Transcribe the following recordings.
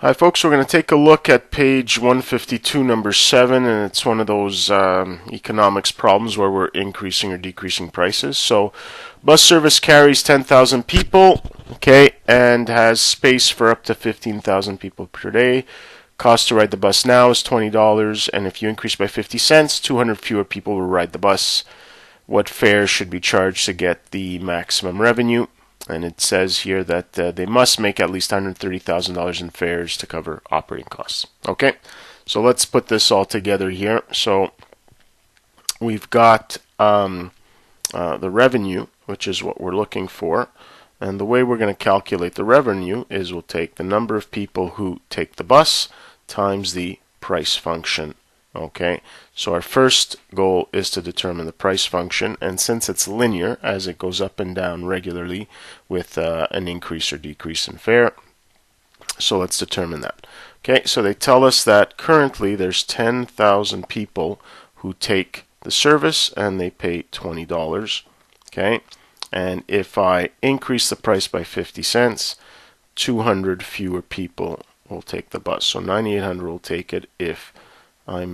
Hi folks, we're going to take a look at page 152, number 7, and it's one of those economics problems where we're increasing or decreasing prices. So bus service carries 10,000 people, okay, and has space for up to 15,000 people per day. Cost to ride the bus now is $20, and if you increase by 50 cents, 200 fewer people will ride the bus. What fare should be charged to get the maximum revenue? And it says here that they must make at least $130,000 in fares to cover operating costs. Okay, so let's put this all together here. So we've got the revenue, which is what we're looking for. And the way we're going to calculate the revenue is we'll take the number of people who take the bus times the price function. Okay, so our first goal is to determine the price function, and since it's linear as it goes up and down regularly with an increase or decrease in fare, so let's determine that. Okay, so they tell us that currently there's 10,000 people who take the service and they pay $20. Okay, and if I increase the price by 50 cents, 200 fewer people will take the bus. So 9,800 will take it if I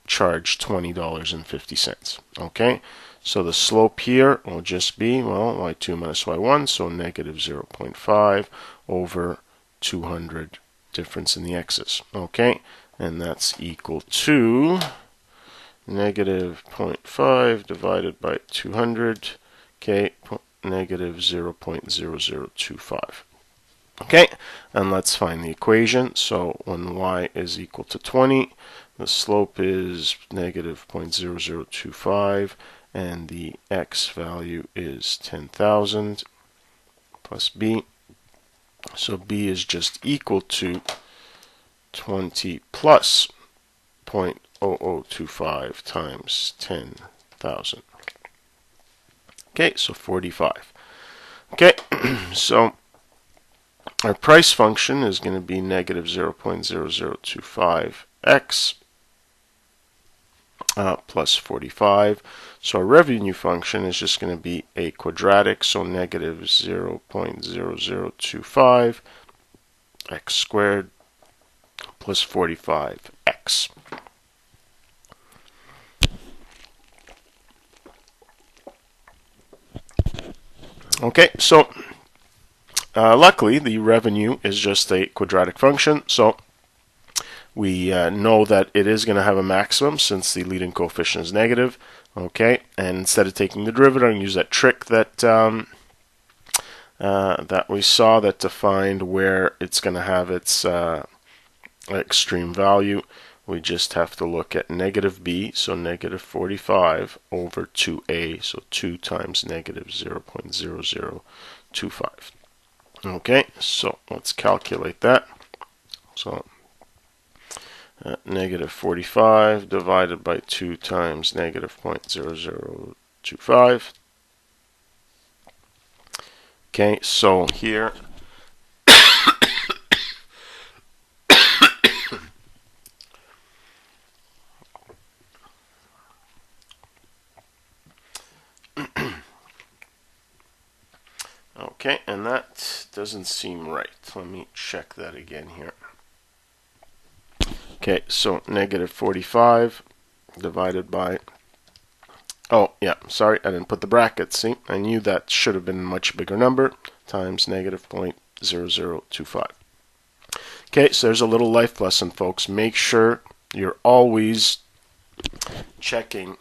charge $20.50. Okay, so the slope here will just be, well, y2 minus y1, so negative 0.5 over 200 difference in the x's. Okay, and that's equal to negative 0.5 divided by 200, okay, negative 0.0025. Okay, and let's find the equation. So when y is equal to 20, the slope is negative 0.0025, and the x value is 10,000 plus b. So b is just equal to 20 plus 0.0025 times 10,000. Okay, so 45. Okay, so our price function is going to be negative 0.0025x plus 45. So our revenue function is just going to be a quadratic, so negative 0.0025 x squared plus 45x. Okay, so luckily, the revenue is just a quadratic function, so we know that it is going to have a maximum since the leading coefficient is negative. Okay, and instead of taking the derivative, I'm going to use that trick that that we saw that defined where it's going to have its extreme value. We just have to look at negative b, so negative 45 over 2a, so 2 times negative 0.0025. Okay, so let's calculate that. So negative 45 divided by 2 times negative 0.0025. Okay, so here okay, and that doesn't seem right. Let me check that again here. Okay, so negative 45 divided by, oh yeah, sorry, I didn't put the brackets. See, I knew that should have been a much bigger number, times negative 0.0025. Okay, so there's a little life lesson, folks. Make sure you're always checking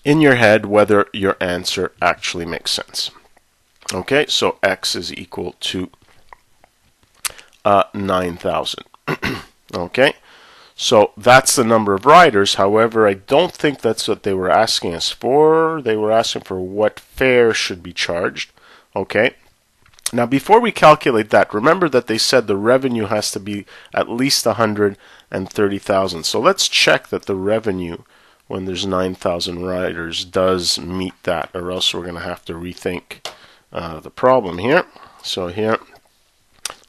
in your head whether your answer actually makes sense. Okay, so x is equal to 9,000. Okay, so that's the number of riders. However, I don't think that's what they were asking us for. They were asking for what fare should be charged. Okay, now before we calculate that, remember that they said the revenue has to be at least 130,000. So let's check that the revenue when there's 9,000 riders does meet that, or else we're going to have to rethink the problem here. So here,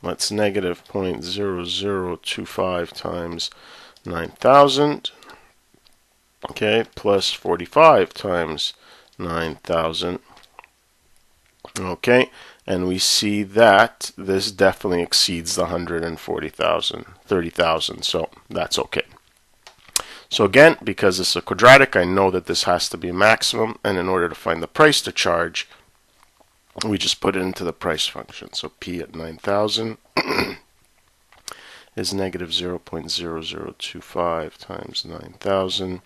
let's negative 0.0025 times 9,000, okay, plus 45 times 9,000, Okay, and we see that this definitely exceeds the 140,000, 30,000, so that's okay. So again, because this is a quadratic, I know that this has to be maximum, and in order to find the price to charge, we just put it into the price function. So P at 9,000 is negative 0.0025 times 9,000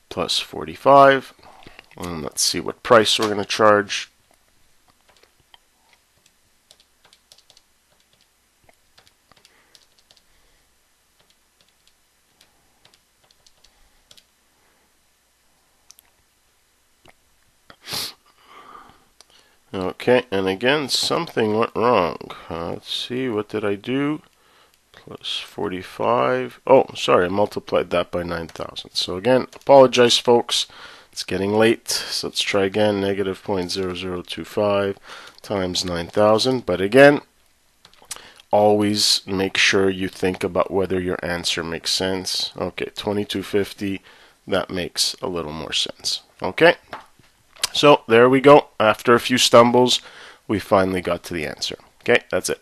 plus 45. And let's see what price we're going to charge. Okay, and again, something went wrong. Let's see, what did I do? Plus 45. Oh, sorry, I multiplied that by 9,000. So again, apologize, folks. It's getting late, so let's try again. Negative 0.0025 times 9,000. But again, always make sure you think about whether your answer makes sense. Okay, 2250. That makes a little more sense. Okay, so there we go. After a few stumbles, we finally got to the answer. Okay, that's it.